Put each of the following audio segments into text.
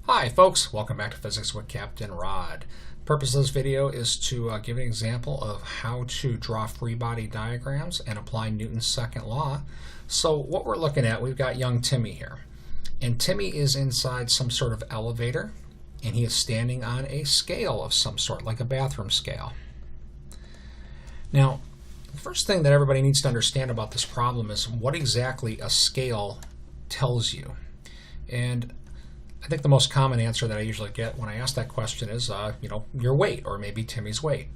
Hi folks, welcome back to Physics with Captain Rod. The purpose of this video is to give an example of how to draw free body diagrams and apply Newton's second law. So what we're looking at, we've got young Timmy here. And Timmy is inside some sort of elevator, and he is standing on a scale of some sort, like a bathroom scale. Now, the first thing that everybody needs to understand about this problem is what exactly a scale tells you. And I think the most common answer that I usually get when I ask that question is, your weight, or maybe Timmy's weight.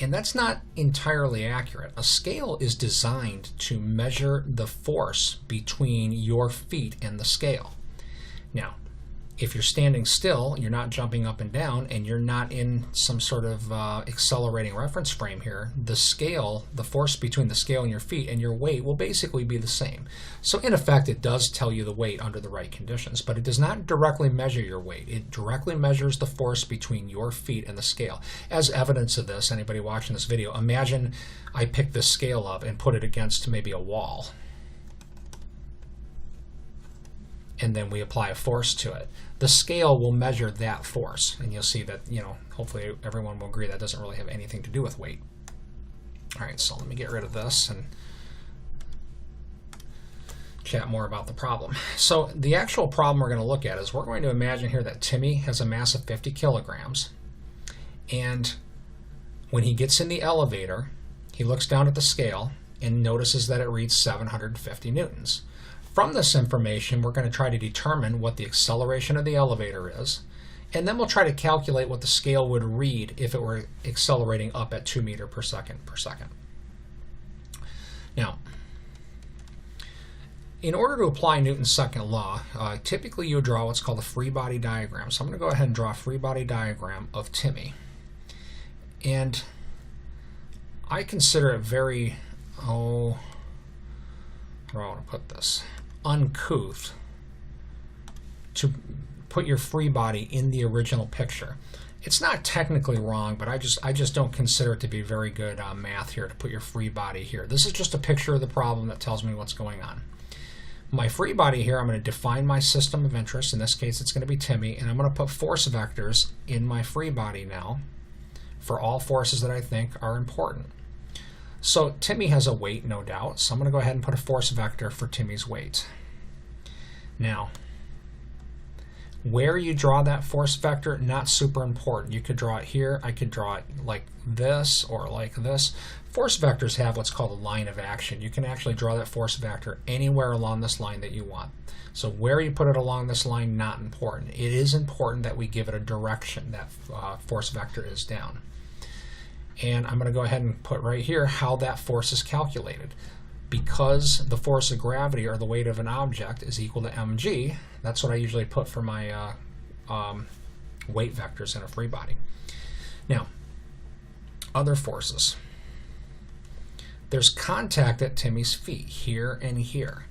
And that's not entirely accurate. A scale is designed to measure the force between your feet and the scale. Now, if you're standing still, you're not jumping up and down, and you're not in some sort of accelerating reference frame here, the scale, the force between the scale and your feet and your weight will basically be the same. So in effect, it does tell you the weight under the right conditions, but it does not directly measure your weight. It directly measures the force between your feet and the scale. As evidence of this, anybody watching this video, imagine I pick this scale up and put it against maybe a wall, and then we apply a force to it. The scale will measure that force, and you'll see that, hopefully everyone will agree that doesn't really have anything to do with weight. All right, so let me get rid of this and chat more about the problem. So the actual problem we're going to look at is we're going to imagine here that Timmy has a mass of 50 kilograms, and when he gets in the elevator, he looks down at the scale and notices that it reads 750 newtons. From this information, we're going to try to determine what the acceleration of the elevator is, and then we'll try to calculate what the scale would read if it were accelerating up at 2 meters per second. Now, in order to apply Newton's second law, typically you would draw what's called a free body diagram. So I'm going to go ahead and draw a free body diagram of Timmy. And I consider it very, how do I want to put this? Uncouth to put your free body in the original picture. It's not technically wrong, but I just don't consider it to be very good math here to put your free body here. This is just a picture of the problem that tells me what's going on. My free body here, I'm going to define my system of interest. In this case, it's going to be Timmy, and I'm going to put force vectors in my free body now for all forces that I think are important. So Timmy has a weight, no doubt, so I'm going to go ahead and put a force vector for Timmy's weight. Now, where you draw that force vector, not super important. You could draw it here, I could draw it like this or like this. Force vectors have what's called a line of action. You can actually draw that force vector anywhere along this line that you want. So where you put it along this line, not important. It is important that we give it a direction that force vector is down. And I'm going to go ahead and put right here how that force is calculated. Because the force of gravity, or the weight of an object, is equal to mg, that's what I usually put for my weight vectors in a free body. Now, other forces. There's contact at Timmy's feet, here and here.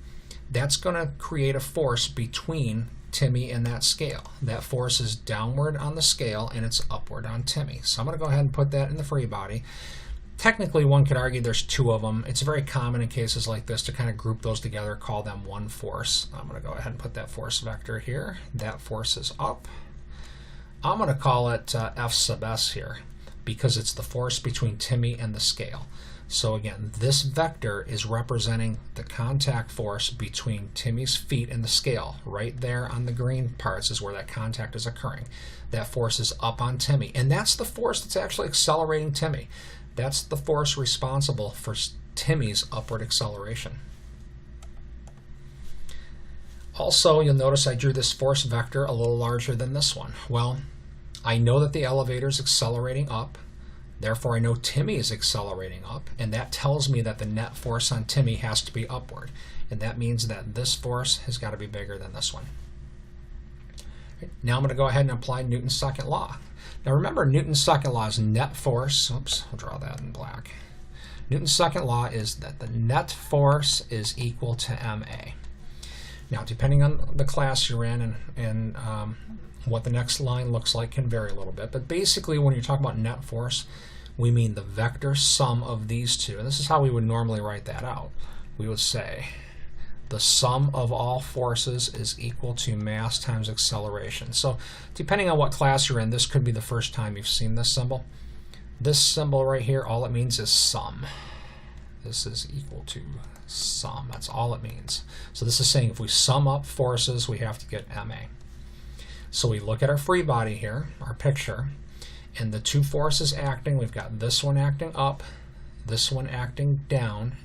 That's going to create a force between Timmy and that scale. That force is downward on the scale and it's upward on Timmy. So I'm going to go ahead and put that in the free body. Technically, one could argue there's two of them. It's very common in cases like this to kind of group those together, call them one force. I'm going to go ahead and put that force vector here. That force is up. I'm going to call it F sub s here because it's the force between Timmy and the scale. So again, this vector is representing the contact force between Timmy's feet and the scale. Right there on the green parts is where that contact is occurring. That force is up on Timmy, and that's the force that's actually accelerating Timmy. That's the force responsible for Timmy's upward acceleration. Also, you'll notice I drew this force vector a little larger than this one. Well, I know that the elevator is accelerating up. Therefore, I know Timmy is accelerating up, and that tells me that the net force on Timmy has to be upward. And that means that this force has got to be bigger than this one. Now I'm going to go ahead and apply Newton's second law. Now remember, Newton's second law is net force. Oops, I'll draw that in black. Newton's second law is that the net force is equal to ma. Now, depending on the class you're in and what the next line looks like can vary a little bit. But basically, when you're talking about net force, we mean the vector sum of these two. And this is how we would normally write that out. We would say the sum of all forces is equal to mass times acceleration. So depending on what class you're in, this could be the first time you've seen this symbol. This symbol right here, all it means is sum. This is equal to sum. That's all it means. So this is saying if we sum up forces, we have to get ma. So we look at our free body here, our picture, and the two forces acting, we've got this one acting up, this one acting down.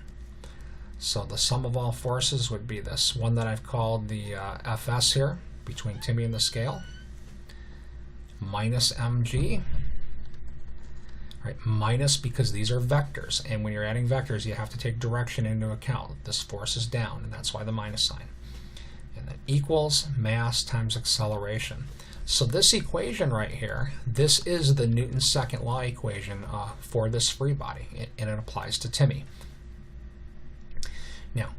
So the sum of all forces would be this one that I've called the Fs here, between Timmy and the scale, minus mg. Right, minus, because these are vectors, and when you're adding vectors you have to take direction into account. This force is down, and that's why the minus sign. And then equals mass times acceleration. So this equation right here, this is the Newton's second law equation for this free body, and it applies to Timmy. Now,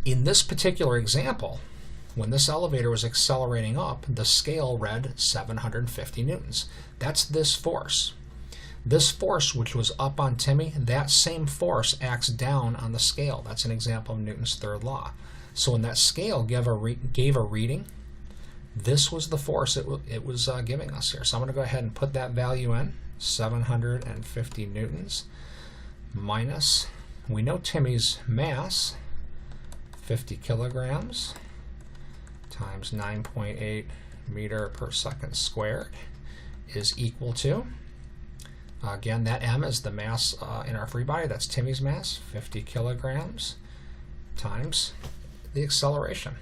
in this particular example, when this elevator was accelerating up, the scale read 750 newtons. That's this force. This force, which was up on Timmy, that same force acts down on the scale. That's an example of Newton's third law. So when that scale gave a reading, this was the force it was giving us here. So I'm going to go ahead and put that value in, 750 newtons, minus, we know Timmy's mass, 50 kilograms, times 9.8 meter per second squared, is equal to, again, that m is the mass in our free body, that's Timmy's mass, 50 kilograms, times the acceleration.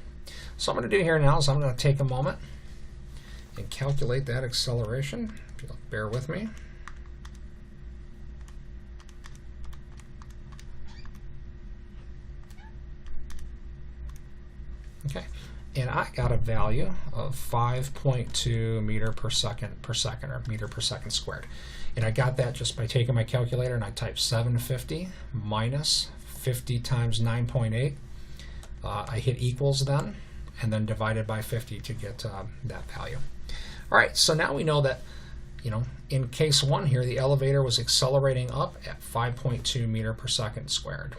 So what I'm going to do here now is I'm going to take a moment and calculate that acceleration. If you'll bear with me. Okay, and I got a value of 5.2 meter per second, or meter per second squared. And I got that just by taking my calculator and I typed 750 minus 50 times 9.8. I hit equals then, and then divided by 50 to get that value. All right, so now we know that, in case one here, the elevator was accelerating up at 5.2 meter per second squared.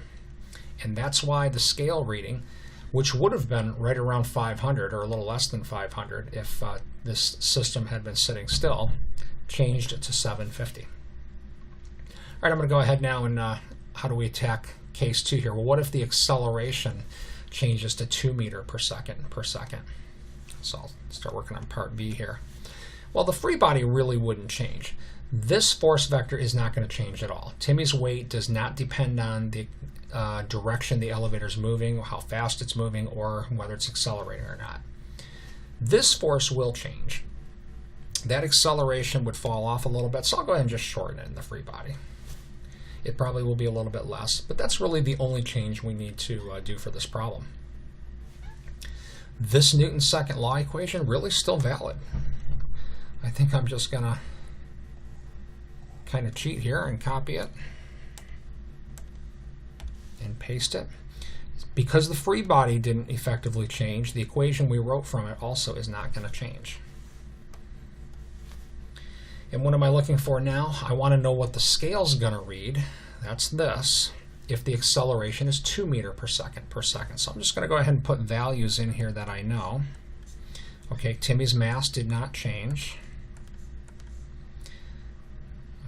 And that's why the scale reading, which would have been right around 500 or a little less than 500 if this system had been sitting still, changed to 750. All right, I'm going to go ahead now and how do we attack case 2 here? Well, what if the acceleration changes to 2 meter per second? So I'll start working on part B here. Well, the free body really wouldn't change. This force vector is not going to change at all. Timmy's weight does not depend on the direction the elevator is moving, how fast it's moving, or whether it's accelerating or not. This force will change. That acceleration would fall off a little bit, so I'll go ahead and just shorten it in the free body. It probably will be a little bit less, but that's really the only change we need to do for this problem. This Newton's second law equation really still valid. I think I'm just going to kind of cheat here and copy it and paste it. Because the free body didn't effectively change, the equation we wrote from it also is not going to change. And what am I looking for now? I want to know what the scale's going to read. That's this, if the acceleration is 2 meter per second. So I'm just going to go ahead and put values in here that I know. Okay, Timmy's mass did not change.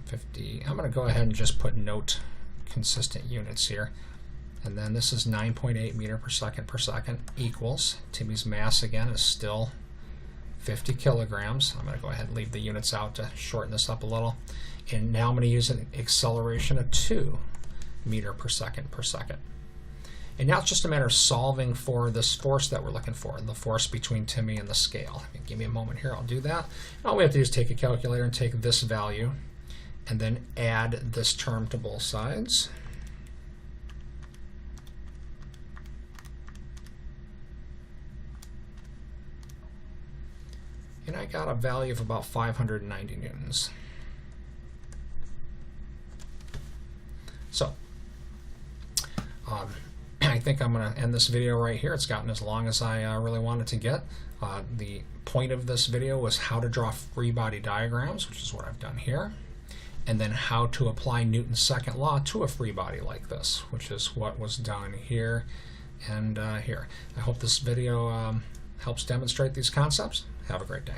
50. I'm going to go ahead and just put note consistent units here. And then this is 9.8 meter per second equals, Timmy's mass again is still 50 kilograms. I'm going to go ahead and leave the units out to shorten this up a little. And now I'm going to use an acceleration of 2 meter per second. And now it's just a matter of solving for this force that we're looking for, the force between Timmy and the scale. Give me a moment here, I'll do that. And all we have to do is take a calculator and take this value and then add this term to both sides. And I got a value of about 590 newtons. So I think I'm going to end this video right here. It's gotten as long as I really wanted to get. The point of this video was how to draw free body diagrams, which is what I've done here, and then how to apply Newton's second law to a free body like this, which is what was done here and here. I hope this video helps demonstrate these concepts. Have a great day.